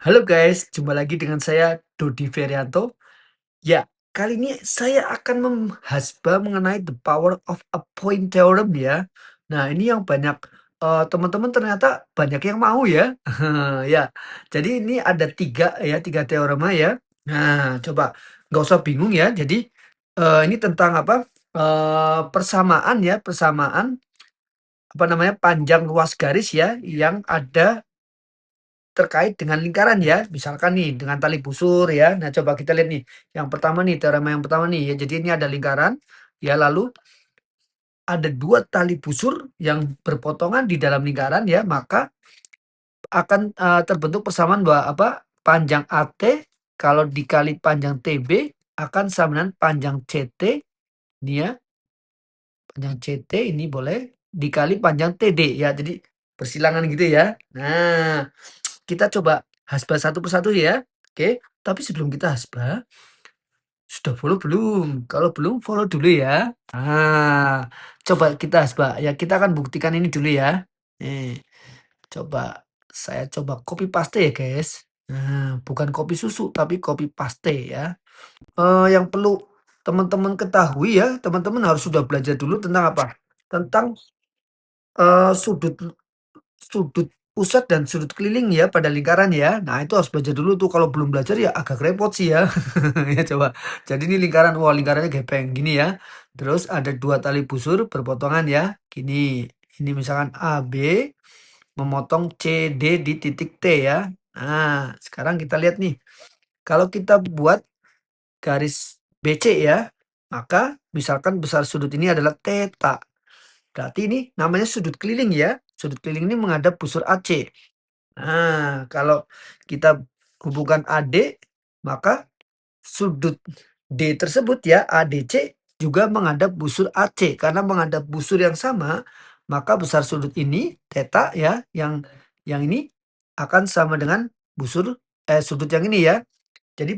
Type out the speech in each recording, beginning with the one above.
Halo guys, jumpa lagi dengan saya Dodi Ferianto. Ya, kali ini saya akan menghasbah mengenai the power of a point theorem ya. Nah, ini yang banyak teman-teman ternyata banyak yang mau ya. Ya, jadi ini ada tiga teorema ya. Nah, coba nggak usah bingung ya. Jadi ini tentang apa? Persamaan ya, persamaan apa namanya panjang luas garis ya yang ada terkait dengan lingkaran ya, misalkan nih dengan tali busur ya. Nah, coba kita lihat nih. Yang pertama nih, teorema yang pertama nih ya. Jadi ini ada lingkaran ya, lalu ada dua tali busur yang berpotongan di dalam lingkaran ya, maka akan terbentuk persamaan bahwa apa? Panjang AT kalau dikali panjang TB akan sama dengan panjang CT ini ya. Panjang CT ini boleh dikali panjang TD ya. Jadi persilangan gitu ya. Nah, kita coba hasbah satu persatu ya. Oke, tapi sebelum kita hasbah, sudah follow belum? Kalau belum, follow dulu ya. Coba kita hasbah. Ya, kita akan buktikan ini dulu ya. Nih, coba saya coba copy paste ya, guys. Nah, bukan copy susu, tapi copy paste ya. Yang perlu teman-teman ketahui ya, teman-teman harus sudah belajar dulu tentang apa? Tentang sudut sudut pusat dan sudut keliling ya pada lingkaran ya. Nah, itu harus belajar dulu tuh, kalau belum belajar ya agak repot sih ya. Ya coba. Jadi ini lingkaran, wah lingkarannya gepeng gini ya. Terus ada dua tali busur berpotongan ya. Gini. Ini misalkan AB memotong CD di titik T ya. Nah, sekarang kita lihat nih. Kalau kita buat garis BC ya, maka misalkan besar sudut ini adalah theta. Berarti ini namanya sudut keliling ya. Sudut keliling ini menghadap busur AC. Nah, kalau kita hubungkan AD, maka sudut D tersebut ya, ADC juga menghadap busur AC. Karena menghadap busur yang sama, maka besar sudut ini, theta ya, yang ini akan sama dengan busur sudut yang ini ya. Jadi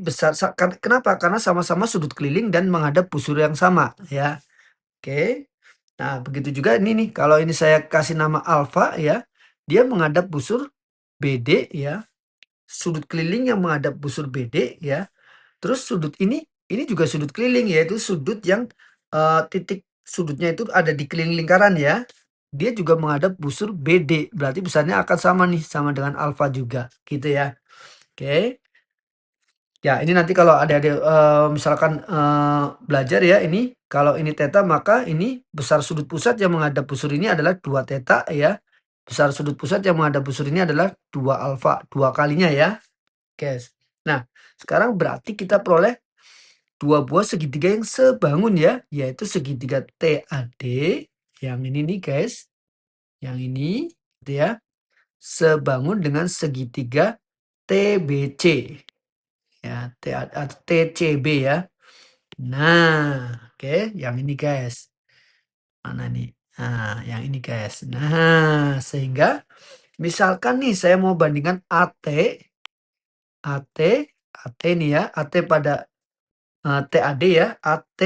kenapa? Karena sama-sama sudut keliling dan menghadap busur yang sama ya. Oke. Nah, begitu juga ini nih, kalau ini saya kasih nama alfa ya, dia menghadap busur BD ya, sudut keliling yang menghadap busur BD ya. Terus sudut ini juga sudut keliling, yaitu sudut yang titik sudutnya itu ada di keliling lingkaran ya. Dia juga menghadap busur BD, berarti besarnya akan sama nih, sama dengan alfa juga, gitu ya. Oke. Ya, ini nanti kalau ada misalkan belajar ya, ini kalau ini theta maka ini besar sudut pusat yang menghadap busur ini adalah 2 theta ya. Besar sudut pusat yang menghadap busur ini adalah 2 alfa, 2 kalinya ya. Guys. Nah, sekarang berarti kita peroleh dua buah segitiga yang sebangun ya, yaitu segitiga TAD yang ini nih guys. Yang ini gitu ya. Sebangun dengan segitiga TBC ya, TCB ya. Nah, oke, yang ini guys. Mana nih? Nah, yang ini guys. Nah, sehingga misalkan nih saya mau bandingkan AT, AT nih ya, AT pada TAD ya, AT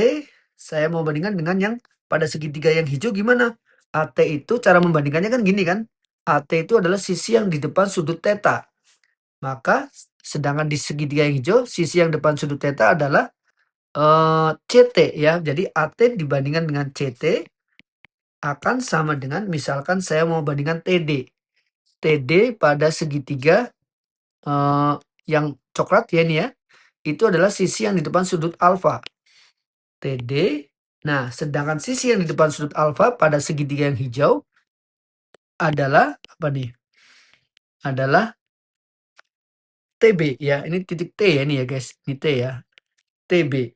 saya mau bandingkan dengan yang pada segitiga yang hijau gimana? AT itu cara membandingkannya kan gini kan? AT itu adalah sisi yang di depan sudut theta. Maka sedangkan di segitiga yang hijau, sisi yang depan sudut theta adalah CT ya. Jadi AT dibandingkan dengan CT akan sama dengan misalkan saya mau bandingkan TD. TD pada segitiga yang coklat ya ini ya. Itu adalah sisi yang di depan sudut alfa. TD. Nah, sedangkan sisi yang di depan sudut alfa pada segitiga yang hijau adalah apa nih? Adalah TB ya. Ini titik T ya ini ya guys. Ini T ya. TB.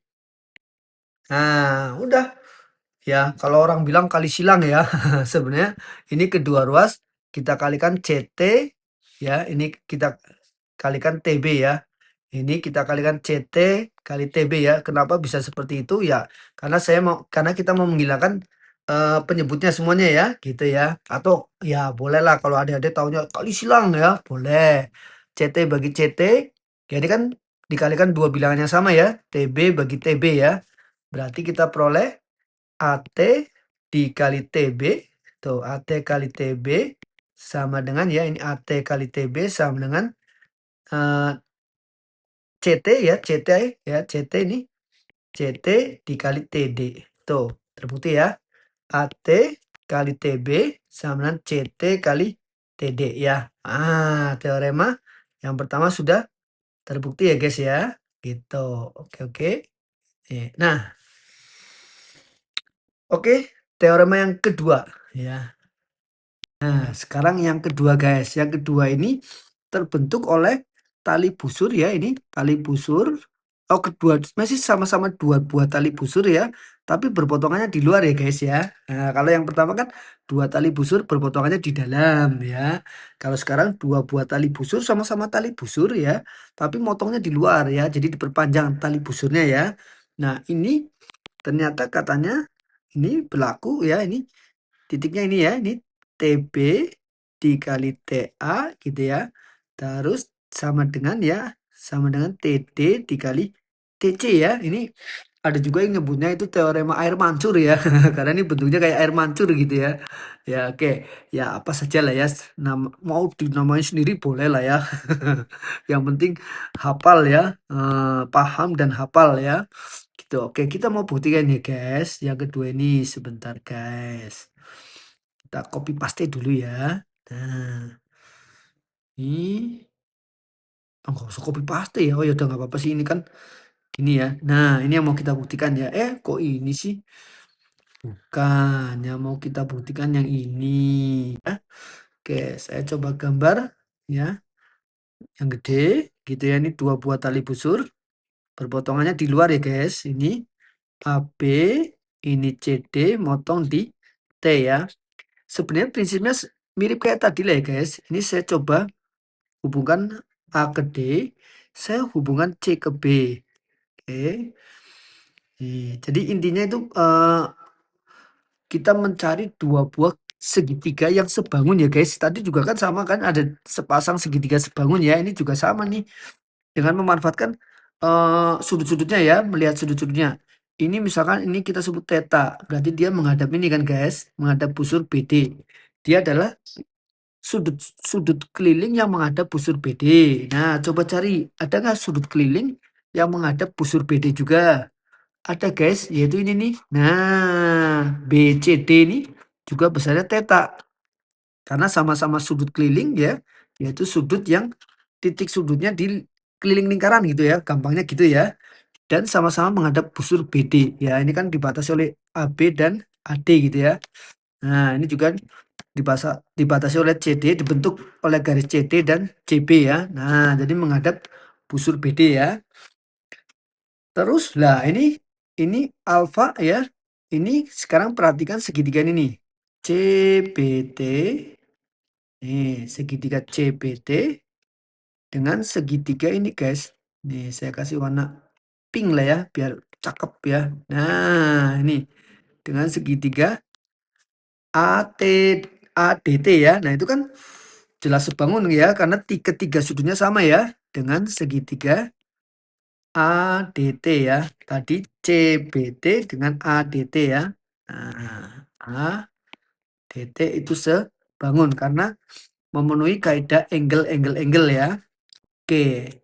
Nah, udah. Ya, kalau orang bilang kali silang ya. Sebenarnya ini kedua ruas kita kalikan CT ya, ini kita kalikan TB ya. Ini kita kalikan CT kali TB ya. Kenapa bisa seperti itu? Ya, karena kita mau menghilangkan penyebutnya semuanya ya, gitu ya. Atau ya bolehlah kalau adik-adik taunya kali silang ya, boleh. CT bagi CT, jadi kan dikalikan dua bilangan yang sama ya, TB bagi TB ya. Berarti kita peroleh AT dikali TB, tuh AT kali TB sama dengan ya ini AT kali TB sama dengan eee, CT ya, CT ini, CT dikali TD. Tuh, terbukti ya. AT kali TB sama dengan CT kali TD ya. Teorema yang pertama sudah terbukti ya guys ya. Gitu. Oke oke. Nah, oke, teorema yang kedua ya. Nah, sekarang yang kedua guys. Yang kedua ini terbentuk oleh tali busur ya, ini tali busur. Oh, kedua masih sama-sama dua buah tali busur ya, tapi berpotongannya di luar ya guys ya. Nah, kalau yang pertama kan dua tali busur berpotongannya di dalam ya. Kalau sekarang dua buah tali busur sama-sama tali busur ya, tapi motongnya di luar ya. Jadi diperpanjang tali busurnya ya. Nah, ini ternyata katanya ini berlaku ya, ini titiknya ini ya, ini TB dikali TA gitu ya. Terus sama dengan ya, sama dengan TD dikali TC ya. Ini ada juga yang nyebutnya itu teorema air mancur ya. Karena ini bentuknya kayak air mancur gitu ya. Ya oke, ya apa saja lah ya. Mau dinamain sendiri boleh lah ya. Yang penting hafal ya, paham dan hafal ya. Gitu. Oke, kita mau buktikan ya guys. Yang kedua ini sebentar guys. Kita copy paste dulu ya. Nah, ini nggak usah copy paste ya. Oh ya udah nggak apa-apa sih ini kan ini ya. Nah, ini yang mau kita buktikan ya. Kok ini sih? Bukan, yang mau kita buktikan yang ini ya. Oke, saya coba gambar ya. Yang gede gitu ya. Ini dua buah tali busur. Berpotongannya di luar ya guys. Ini AB, ini CD, motong di T ya. Sebenarnya prinsipnya mirip kayak tadi lah ya guys. Ini saya coba hubungkan A ke D, saya hubungan C ke B. Oke. Jadi intinya itu kita mencari dua buah segitiga yang sebangun ya guys. Tadi juga kan sama kan ada sepasang segitiga sebangun ya. Ini juga sama nih dengan memanfaatkan sudut-sudutnya ya, melihat sudut-sudutnya. Ini misalkan ini kita sebut theta, berarti dia menghadap ini kan guys, menghadap busur BD. Dia adalah sudut sudut keliling yang menghadap busur BD. Nah, coba cari ada nggak sudut keliling yang menghadap busur BD juga? Ada guys, yaitu ini nih. Nah, BCD ini juga besarnya theta. Karena sama-sama sudut keliling ya, yaitu sudut yang titik sudutnya di keliling lingkaran gitu ya, gampangnya gitu ya. Dan sama-sama menghadap busur BD. Ya, ini kan dibatasi oleh AB dan AD gitu ya. Nah, ini juga dibatasi oleh CD, dibentuk oleh garis CD dan CB ya. Nah, jadi menghadap busur BD ya. Terus lah ini alfa ya. Ini sekarang perhatikan segitiga ini nih. CBT. Nih, segitiga CBT dengan segitiga ini guys. Nih, saya kasih warna pink lah ya biar cakep ya. Nah, ini dengan segitiga AT ADT ya. Nah, itu kan jelas sebangun ya karena ketiga sudutnya sama ya dengan segitiga ADT ya. Tadi CBT dengan ADT ya. Nah, ADT itu sebangun karena memenuhi kaidah angle ya. Oke.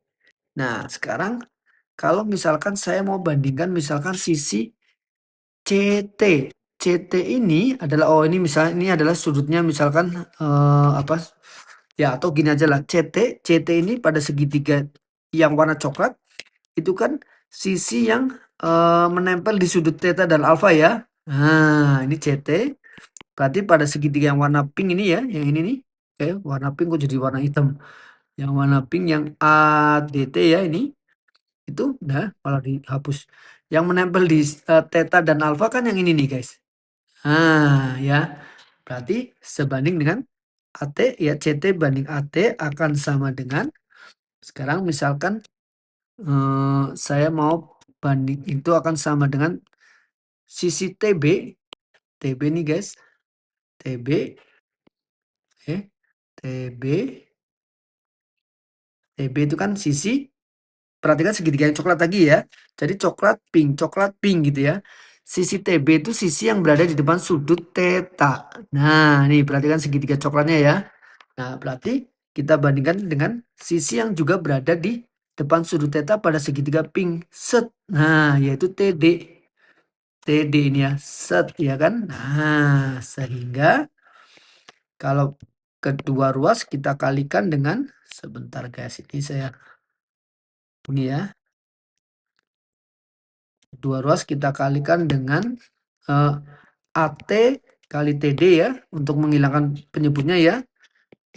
Nah, sekarang kalau misalkan saya mau bandingkan misalkan sisi CT. CT ini adalah ini misalnya ini adalah sudutnya misalkan apa ya atau gini aja lah CT ini pada segitiga yang warna coklat itu kan sisi yang menempel di sudut theta dan alfa ya. Nah, ini CT berarti pada segitiga yang warna pink ini ya, yang ini nih. Warna pink kok jadi warna hitam. Yang warna pink yang ADT ya ini itu udah malah dihapus. Yang menempel di theta dan alfa kan yang ini nih guys. Ya. Berarti sebanding dengan AT ya CT banding AT akan sama dengan sekarang misalkan saya mau banding itu akan sama dengan sisi TB. TB nih guys. TB TB TB itu kan sisi perhatikan segitiga yang coklat tadi ya. Jadi coklat pink gitu ya. Sisi TB itu sisi yang berada di depan sudut theta. Nah, nih perhatikan segitiga coklatnya ya. Nah, berarti kita bandingkan dengan sisi yang juga berada di depan sudut theta pada segitiga pink. Set. Nah, yaitu TD. TD ini ya, set ya kan. Nah, sehingga kalau kedua ruas kita kalikan dengan, sebentar guys, ini saya ini ya. Dua ruas kita kalikan dengan AT kali TD ya, untuk menghilangkan penyebutnya ya.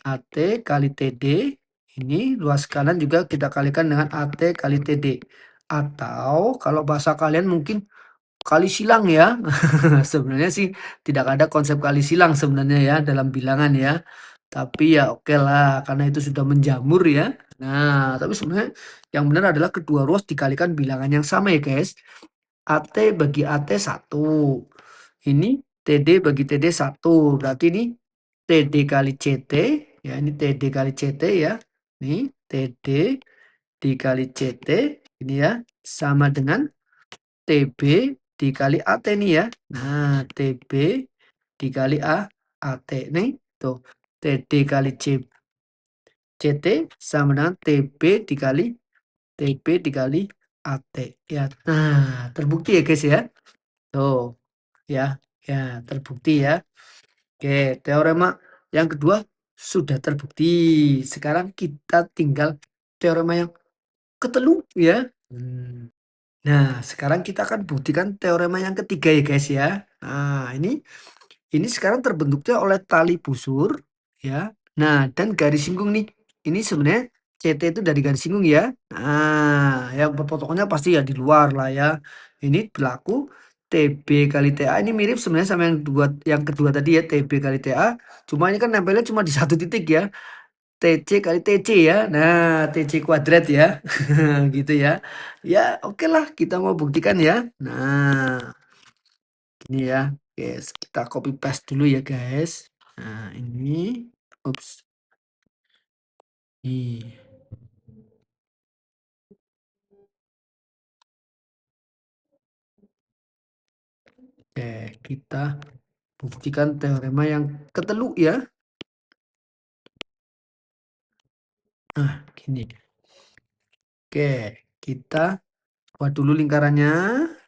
AT kali TD, ini ruas kanan juga kita kalikan dengan AT kali TD. Atau kalau bahasa kalian mungkin kali silang ya. Sebenarnya sih tidak ada konsep kali silang sebenarnya ya dalam bilangan ya. Tapi ya oke lah, karena itu sudah menjamur ya. Nah, tapi sebenarnya yang benar adalah kedua ruas dikalikan bilangan yang sama ya guys. AT bagi AT 1. Ini TD bagi TD 1. Berarti ini TD kali CT. Ya, ini TD kali CT ya. Ini TD dikali CT. Ini ya. Sama dengan TB dikali AT nih ya. Nah, TB dikali AT. Nih, tuh. TD kali CT sama dengan TB dikali AT. Ya, nah terbukti ya guys ya. Tuh, ya, ya terbukti ya. Oke, teorema yang kedua sudah terbukti. Sekarang kita tinggal teorema yang ketelu ya. Nah, sekarang kita akan buktikan teorema yang ketiga ya guys ya. Nah, ini sekarang terbentuknya oleh tali busur ya. Nah, dan garis singgung nih. Ini sebenarnya CT itu dari garis singgung ya. Nah, yang berpotongnya pasti ya di luar lah ya. Ini berlaku TB kali TA ini mirip sebenarnya sama yang kedua tadi ya, TB kali TA. Cuma ini kan nempelnya cuma di satu titik ya. TC kali TC ya. Nah, TC kuadrat ya. Gitu ya. Ya, oke lah kita mau buktikan ya. Nah, ini ya. Oke, kita copy paste dulu ya, guys. Nah, ini ups. Nih. Oke, kita buktikan teorema yang ketelu ya. Nah, gini. Oke, kita buat dulu lingkarannya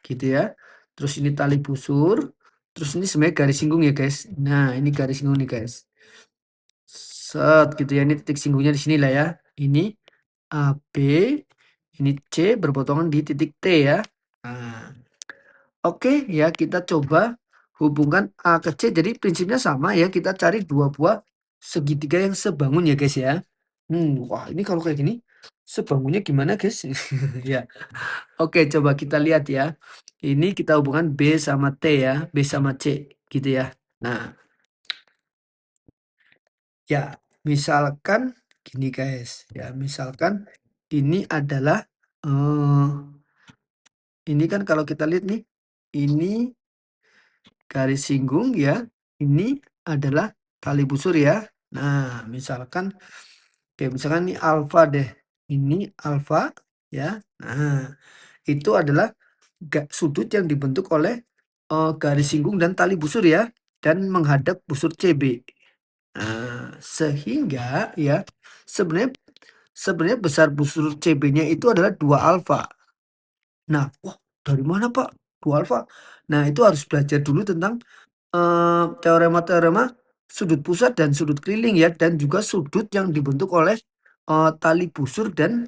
gitu ya. Terus ini tali busur. Terus ini sebenarnya garis singgung ya, guys. Nah, ini garis singgung nih, guys. Set gitu ya. Ini titik singgungnya di sini lah ya. Ini AB, ini C berpotongan di titik T ya. Nah, oke ya, kita coba hubungkan A ke C. Jadi prinsipnya sama ya, kita cari dua buah segitiga yang sebangun ya guys ya. Wah ini kalau kayak gini sebangunnya gimana guys? Ya, oke coba kita lihat ya. Ini kita hubungkan B sama T ya, B sama C gitu ya. Nah, ya misalkan gini guys, ya misalkan ini adalah ini kan kalau kita lihat nih, ini garis singgung ya, ini adalah tali busur ya. Nah, misalkan misalkan ini alfa deh. Ini alfa ya. Nah, itu adalah sudut yang dibentuk oleh garis singgung dan tali busur ya, dan menghadap busur CB. Nah, sehingga ya sebenarnya sebenarnya besar busur CB-nya itu adalah 2 alfa. Nah, wah dari mana Pak 2 alfa? Nah, itu harus belajar dulu tentang teorema-teorema sudut pusat dan sudut keliling ya, dan juga sudut yang dibentuk oleh tali busur dan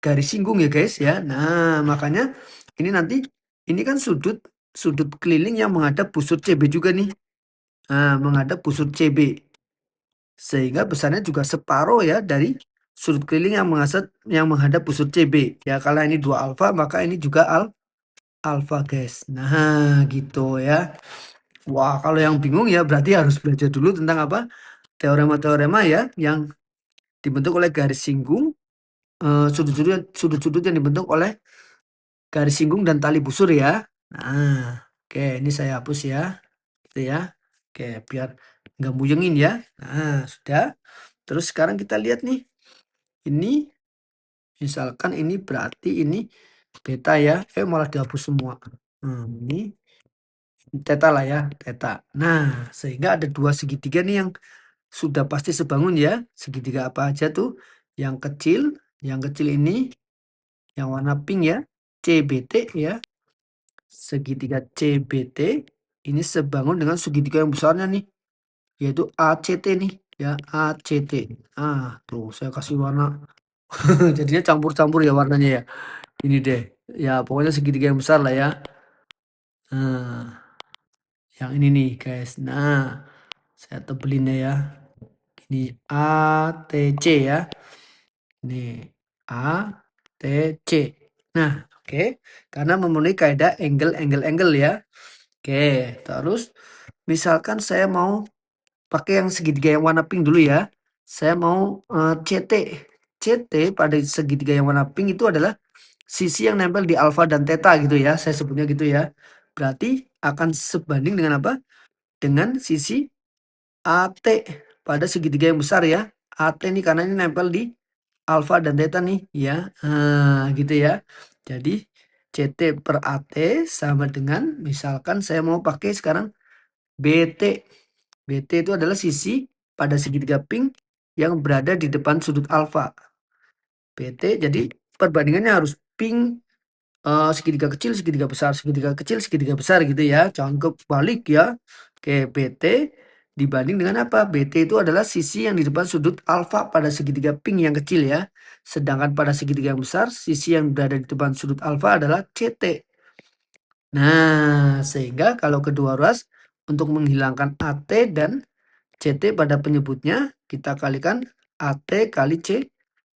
garis singgung ya guys ya. Nah, makanya ini nanti ini kan sudut sudut keliling yang menghadap busur CB juga nih. Nah, menghadap busur CB. Sehingga besarnya juga separuh ya dari sudut keliling yang menghadap busur CB. Ya, kalau ini 2 alfa maka ini juga alfa guys. Nah, gitu ya. Wah, kalau yang bingung ya berarti harus belajar dulu tentang apa? Teorema-teorema ya yang dibentuk oleh garis singgung, sudut-sudut yang dibentuk oleh garis singgung dan tali busur ya. Nah, oke ini saya hapus ya. Gitu ya. Oke, biar nggak muyengin ya. Nah, sudah. Terus sekarang kita lihat nih. Ini misalkan ini berarti ini beta ya. Malah dihapus semua. Ini theta lah ya, theta. Nah, sehingga ada dua segitiga nih yang sudah pasti sebangun ya. Segitiga apa aja tuh? Yang kecil ini yang warna pink ya, CBT ya. Segitiga CBT ini sebangun dengan segitiga yang besarnya nih, yaitu ACT nih ya, ACT. Ah, tuh saya kasih warna jadinya campur-campur ya warnanya ya. Ini deh, ya pokoknya segitiga yang besar lah ya. Nah, yang ini nih guys. Nah, saya tebelinnya ya. Ini ATC ya. Ini ATC. Nah, oke. Karena memenuhi kaidah angle ya. Oke, terus misalkan saya mau pakai yang segitiga yang warna pink dulu ya. Saya mau CT. CT pada segitiga yang warna pink itu adalah sisi yang nempel di alfa dan theta gitu ya. Saya sebutnya gitu ya. Berarti akan sebanding dengan apa? Dengan sisi AT pada segitiga yang besar ya. AT ini karena ini nempel di alfa dan theta nih ya. Gitu ya. Jadi CT per AT sama dengan misalkan saya mau pakai sekarang BT. BT itu adalah sisi pada segitiga pink yang berada di depan sudut alfa. BT jadi perbandingannya harus pink segitiga kecil, segitiga besar, segitiga kecil, segitiga besar gitu ya. Jangan kebalik ya. Oke, BT dibanding dengan apa? BT itu adalah sisi yang di depan sudut alfa pada segitiga pink yang kecil ya. Sedangkan pada segitiga yang besar, sisi yang berada di depan sudut alfa adalah CT. Nah, sehingga kalau kedua ruas untuk menghilangkan AT dan CT pada penyebutnya, kita kalikan AT kali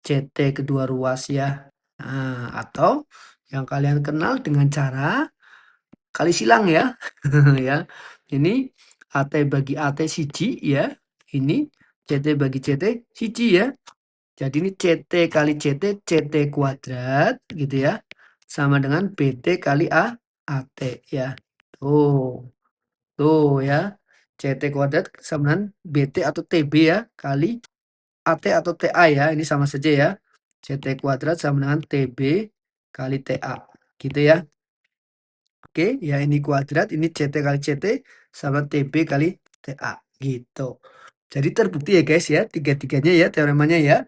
CT kedua ruas ya. Nah, atau yang kalian kenal dengan cara kali silang ya. Ya. Ini AT bagi AT siji ya. Ini CT bagi CT siji ya. Jadi ini CT kali CT, CT kuadrat gitu ya. Sama dengan BT kali AT ya. Tuh. Tuh ya. CT kuadrat sama dengan BT atau TB ya. Kali AT atau TA ya. Ini sama saja ya. CT kuadrat sama dengan TB kali TA. Gitu ya. Oke, ya ini kuadrat, ini CT kali CT sama TB kali TA. Gitu. Jadi terbukti ya guys ya. Tiga-tiganya ya teoremanya ya.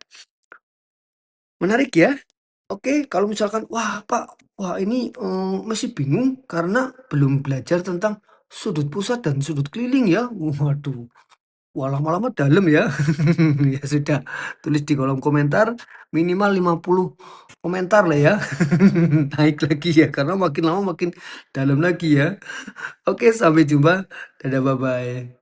Menarik ya. Oke, kalau misalkan, wah Pak, wah ini masih bingung karena belum belajar tentang sudut pusat dan sudut keliling ya. Waduh, wah lama-lama dalam ya. Ya sudah, tulis di kolom komentar minimal 50 komentar lah ya. Naik lagi ya, karena makin lama makin dalam lagi ya. Oke, sampai jumpa. Dadah, bye-bye.